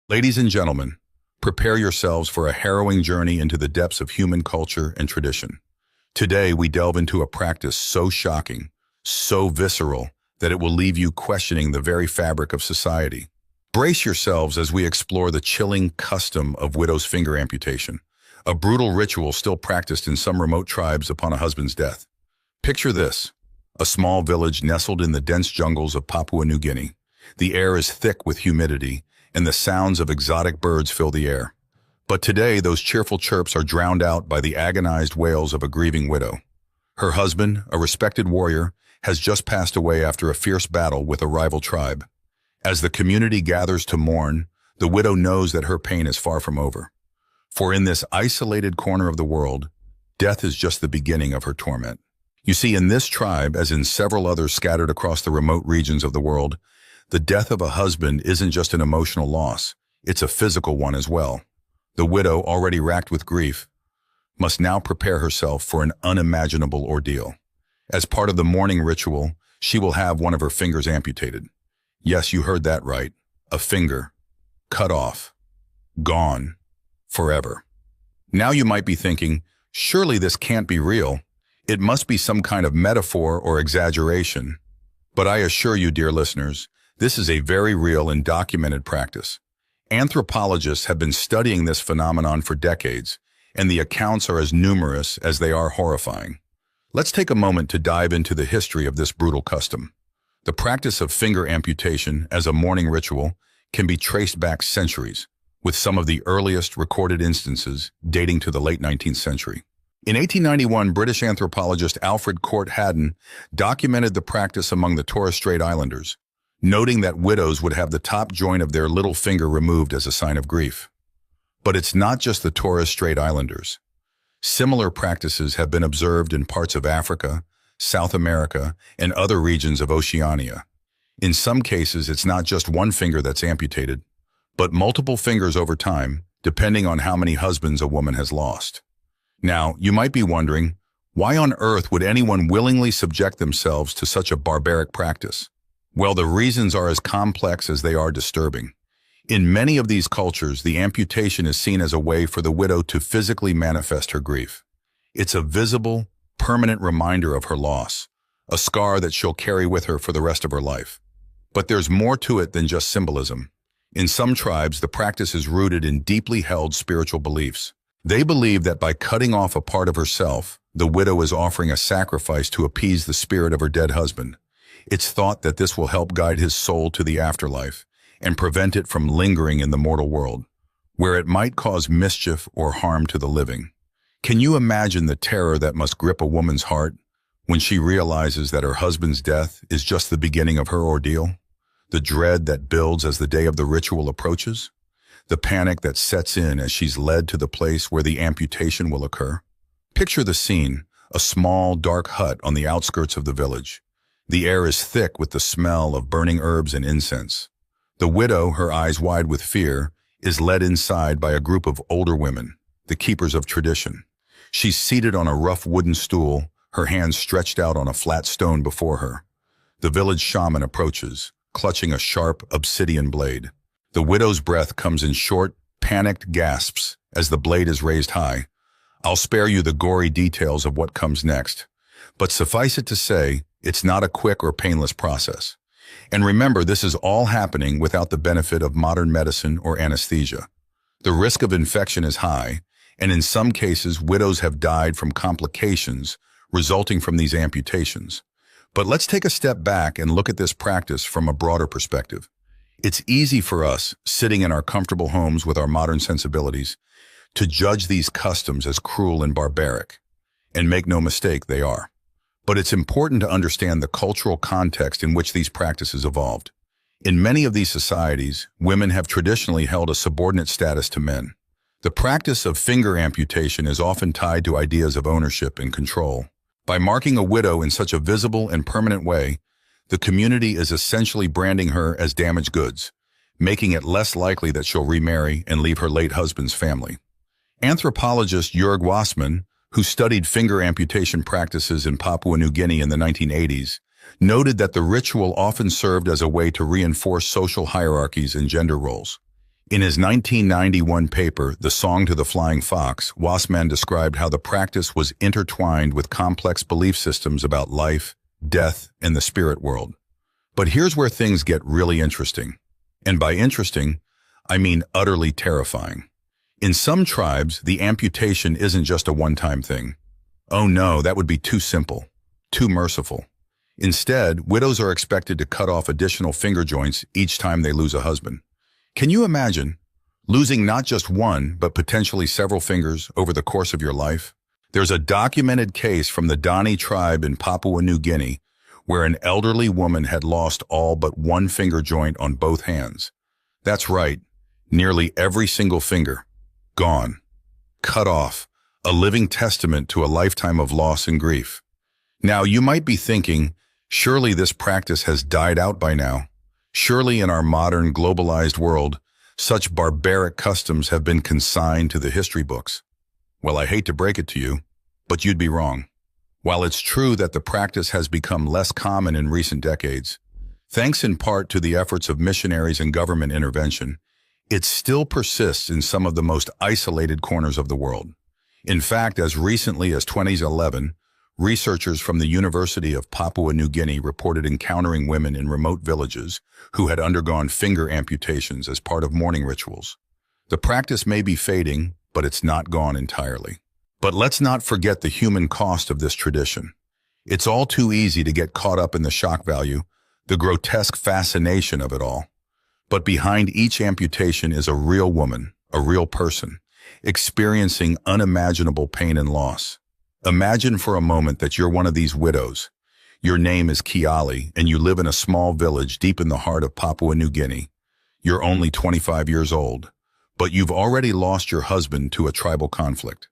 Ladies and gentlemen, prepare yourselves for a harrowing journey into the depths of human culture and tradition. Today, we delve into a practice so shocking, so visceral, that it will leave you questioning the very fabric of society. Brace yourselves as we explore the chilling custom of widow's finger amputation, a brutal ritual still practiced in some remote tribes upon a husband's death. Picture this: a small village nestled in the dense jungles of Papua New Guinea. The air is thick with humidity, and the sounds of exotic birds fill the air. But today, those cheerful chirps are drowned out by the agonized wails of a grieving widow. Her husband, a respected warrior, has just passed away after a fierce battle with a rival tribe. As the community gathers to mourn, the widow knows that her pain is far from over. For in this isolated corner of the world, death is just the beginning of her torment. You see, in this tribe, as in several others scattered across the remote regions of the world, the death of a husband isn't just an emotional loss, it's a physical one as well. The widow, already racked with grief, must now prepare herself for an unimaginable ordeal. As part of the mourning ritual, she will have one of her fingers amputated. Yes, you heard that right. A finger. Cut off. Gone. Forever. Now you might be thinking, surely this can't be real. It must be some kind of metaphor or exaggeration. But I assure you, dear listeners, this is a very real and documented practice. Anthropologists have been studying this phenomenon for decades, and the accounts are as numerous as they are horrifying. Let's take a moment to dive into the history of this brutal custom. The practice of finger amputation as a mourning ritual can be traced back centuries, with some of the earliest recorded instances dating to the late 19th century. In 1891, British anthropologist Alfred Court Haddon documented the practice among the Torres Strait Islanders, noting that widows would have the top joint of their little finger removed as a sign of grief. But it's not just the Torres Strait Islanders. Similar practices have been observed in parts of Africa, South America, and other regions of Oceania. In some cases, it's not just one finger that's amputated, but multiple fingers over time, depending on how many husbands a woman has lost. Now, you might be wondering, why on earth would anyone willingly subject themselves to such a barbaric practice? Well, the reasons are as complex as they are disturbing. In many of these cultures, the amputation is seen as a way for the widow to physically manifest her grief. It's a visible, permanent reminder of her loss, a scar that she'll carry with her for the rest of her life. But there's more to it than just symbolism. In some tribes, the practice is rooted in deeply held spiritual beliefs. They believe that by cutting off a part of herself, the widow is offering a sacrifice to appease the spirit of her dead husband. It's thought that this will help guide his soul to the afterlife and prevent it from lingering in the mortal world, where it might cause mischief or harm to the living. Can you imagine the terror that must grip a woman's heart when she realizes that her husband's death is just the beginning of her ordeal? The dread that builds as the day of the ritual approaches? The panic that sets in as she's led to the place where the amputation will occur? Picture the scene, a small, dark hut on the outskirts of the village. The air is thick with the smell of burning herbs and incense. The widow, her eyes wide with fear, is led inside by a group of older women, the keepers of tradition. She's seated on a rough wooden stool, her hands stretched out on a flat stone before her. The village shaman approaches, clutching a sharp obsidian blade. The widow's breath comes in short, panicked gasps as the blade is raised high. I'll spare you the gory details of what comes next, but suffice it to say, it's not a quick or painless process. And remember, this is all happening without the benefit of modern medicine or anesthesia. The risk of infection is high, and in some cases, widows have died from complications resulting from these amputations. But let's take a step back and look at this practice from a broader perspective. It's easy for us, sitting in our comfortable homes with our modern sensibilities, to judge these customs as cruel and barbaric. And make no mistake, they are. But it's important to understand the cultural context in which these practices evolved. In many of these societies, women have traditionally held a subordinate status to men. The practice of finger amputation is often tied to ideas of ownership and control. By marking a widow in such a visible and permanent way, the community is essentially branding her as damaged goods, making it less likely that she'll remarry and leave her late husband's family. Anthropologist Jörg Wassmann, who studied finger amputation practices in Papua New Guinea in the 1980s, noted that the ritual often served as a way to reinforce social hierarchies and gender roles. In his 1991 paper, The Song to the Flying Fox, Wassman described how the practice was intertwined with complex belief systems about life, death, and the spirit world. But here's where things get really interesting. And by interesting, I mean utterly terrifying. In some tribes, the amputation isn't just a one-time thing. Oh no, that would be too simple, too merciful. Instead, widows are expected to cut off additional finger joints each time they lose a husband. Can you imagine losing not just one, but potentially several fingers over the course of your life? There's a documented case from the Dani tribe in Papua New Guinea where an elderly woman had lost all but one finger joint on both hands. That's right, nearly every single finger. Gone. Cut off. A living testament to a lifetime of loss and grief. Now, you might be thinking, surely this practice has died out by now. Surely in our modern, globalized world, such barbaric customs have been consigned to the history books. Well, I hate to break it to you, but you'd be wrong. While it's true that the practice has become less common in recent decades, thanks in part to the efforts of missionaries and government intervention, it still persists in some of the most isolated corners of the world. In fact, as recently as 2011, researchers from the University of Papua New Guinea reported encountering women in remote villages who had undergone finger amputations as part of mourning rituals. The practice may be fading, but it's not gone entirely. But let's not forget the human cost of this tradition. It's all too easy to get caught up in the shock value, the grotesque fascination of it all. But behind each amputation is a real woman, a real person, experiencing unimaginable pain and loss. Imagine for a moment that you're one of these widows. Your name is Kiali, and you live in a small village deep in the heart of Papua New Guinea. You're only 25 years old, but you've already lost your husband to a tribal conflict.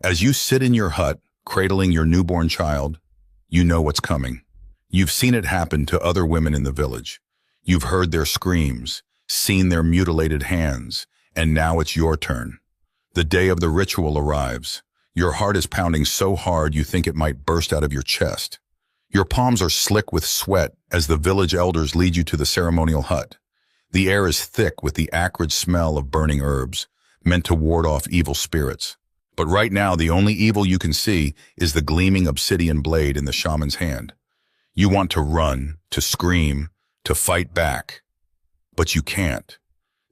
As you sit in your hut, cradling your newborn child, you know what's coming. You've seen it happen to other women in the village. You've heard their screams, seen their mutilated hands, and now it's your turn. The day of the ritual arrives. Your heart is pounding so hard you think it might burst out of your chest. Your palms are slick with sweat as the village elders lead you to the ceremonial hut. The air is thick with the acrid smell of burning herbs, meant to ward off evil spirits. But right now, the only evil you can see is the gleaming obsidian blade in the shaman's hand. You want to run, to scream, to fight back. But you can't.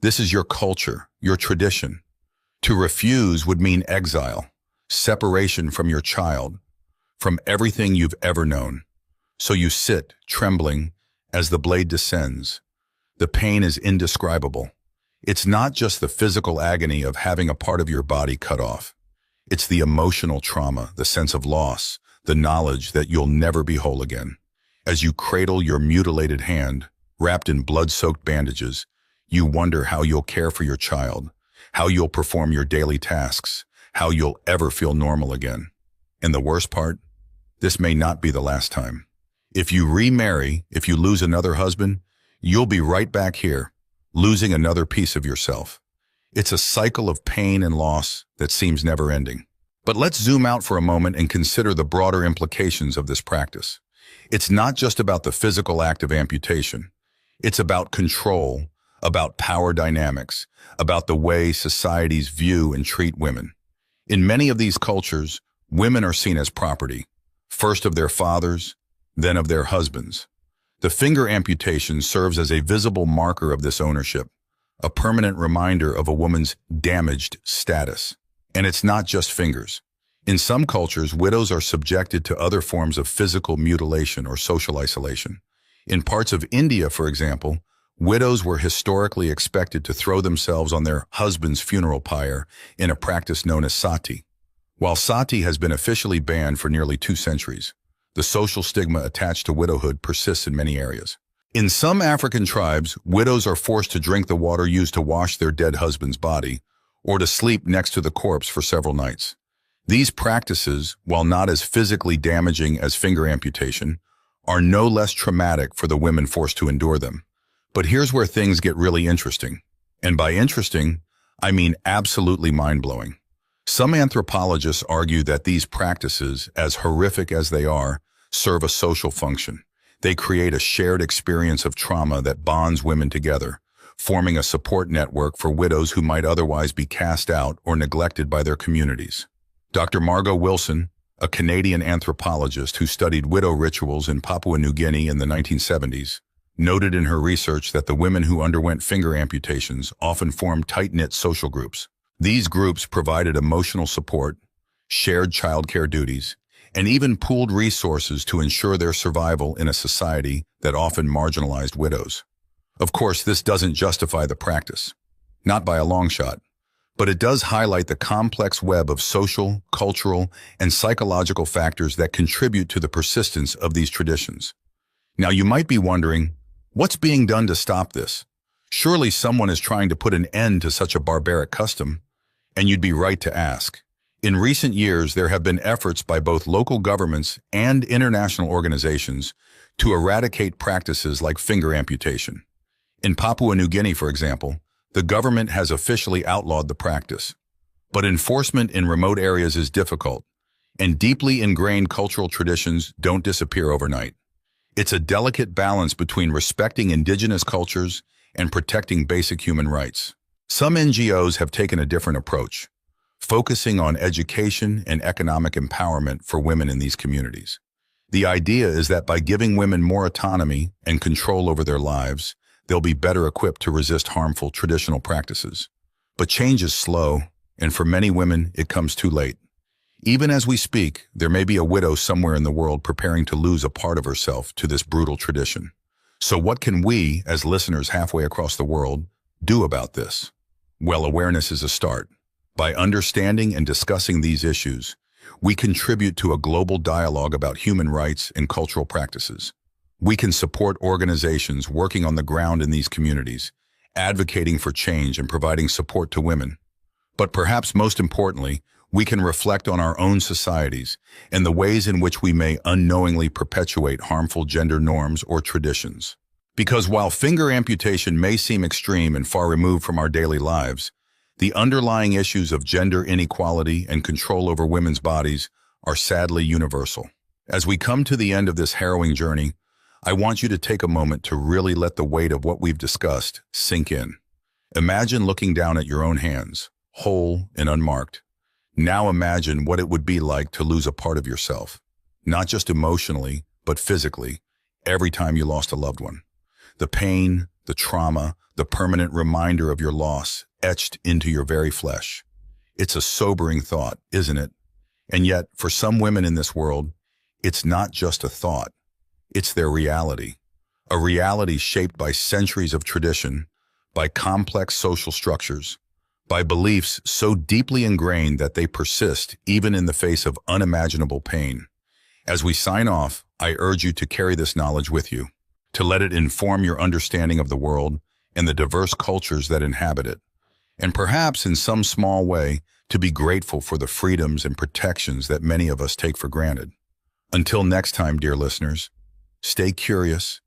This is your culture, your tradition. To refuse would mean exile, separation from your child, from everything you've ever known. So you sit, trembling, as the blade descends. The pain is indescribable. It's not just the physical agony of having a part of your body cut off. It's the emotional trauma, the sense of loss, the knowledge that you'll never be whole again. As you cradle your mutilated hand, wrapped in blood-soaked bandages, you wonder how you'll care for your child, how you'll perform your daily tasks, how you'll ever feel normal again. And the worst part? This may not be the last time. If you remarry, if you lose another husband, you'll be right back here, losing another piece of yourself. It's a cycle of pain and loss that seems never ending. But let's zoom out for a moment and consider the broader implications of this practice. It's not just about the physical act of amputation. It's about control, about power dynamics, about the way societies view and treat women. In many of these cultures, women are seen as property, first of their fathers, then of their husbands. The finger amputation serves as a visible marker of this ownership, a permanent reminder of a woman's damaged status. And it's not just fingers. In some cultures, widows are subjected to other forms of physical mutilation or social isolation. In parts of India, for example, widows were historically expected to throw themselves on their husband's funeral pyre in a practice known as sati. While sati has been officially banned for nearly 2 centuries, the social stigma attached to widowhood persists in many areas. In some African tribes, widows are forced to drink the water used to wash their dead husband's body, or to sleep next to the corpse for several nights. These practices, while not as physically damaging as finger amputation, are no less traumatic for the women forced to endure them. But here's where things get really interesting. And by interesting, I mean absolutely mind-blowing. Some anthropologists argue that these practices, as horrific as they are, serve a social function. They create a shared experience of trauma that bonds women together, forming a support network for widows who might otherwise be cast out or neglected by their communities. Dr. Margot Wilson, a Canadian anthropologist who studied widow rituals in Papua New Guinea in the 1970s, noted in her research that the women who underwent finger amputations often formed tight-knit social groups. These groups provided emotional support, shared childcare duties, and even pooled resources to ensure their survival in a society that often marginalized widows. Of course, this doesn't justify the practice, not by a long shot, but it does highlight the complex web of social, cultural, and psychological factors that contribute to the persistence of these traditions. Now, you might be wondering, what's being done to stop this? Surely someone is trying to put an end to such a barbaric custom, and you'd be right to ask. In recent years, there have been efforts by both local governments and international organizations to eradicate practices like finger amputation. In Papua New Guinea, for example, the government has officially outlawed the practice. But enforcement in remote areas is difficult, and deeply ingrained cultural traditions don't disappear overnight. It's a delicate balance between respecting indigenous cultures and protecting basic human rights. Some NGOs have taken a different approach, focusing on education and economic empowerment for women in these communities. The idea is that by giving women more autonomy and control over their lives, they'll be better equipped to resist harmful traditional practices. But change is slow, and for many women, it comes too late. Even as we speak, there may be a widow somewhere in the world preparing to lose a part of herself to this brutal tradition. So what can we, as listeners halfway across the world, do about this? Well, awareness is a start. By understanding and discussing these issues, we contribute to a global dialogue about human rights and cultural practices. We can support organizations working on the ground in these communities, advocating for change and providing support to women. But perhaps most importantly, we can reflect on our own societies and the ways in which we may unknowingly perpetuate harmful gender norms or traditions. Because while finger amputation may seem extreme and far removed from our daily lives, the underlying issues of gender inequality and control over women's bodies are sadly universal. As we come to the end of this harrowing journey, I want you to take a moment to really let the weight of what we've discussed sink in. Imagine looking down at your own hands, whole and unmarked. Now imagine what it would be like to lose a part of yourself, not just emotionally, but physically, every time you lost a loved one. The pain, the trauma, the permanent reminder of your loss etched into your very flesh. It's a sobering thought, isn't it? And yet, for some women in this world, it's not just a thought. It's their reality. A reality shaped by centuries of tradition, by complex social structures, by beliefs so deeply ingrained that they persist even in the face of unimaginable pain. As we sign off, I urge you to carry this knowledge with you, to let it inform your understanding of the world and the diverse cultures that inhabit it, and perhaps in some small way to be grateful for the freedoms and protections that many of us take for granted. Until next time, dear listeners, stay curious,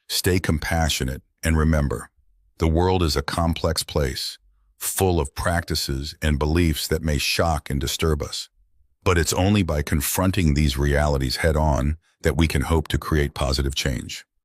stay compassionate, and remember, the world is a complex place, full of practices and beliefs that may shock and disturb us. But it's only by confronting these realities head-on that we can hope to create positive change.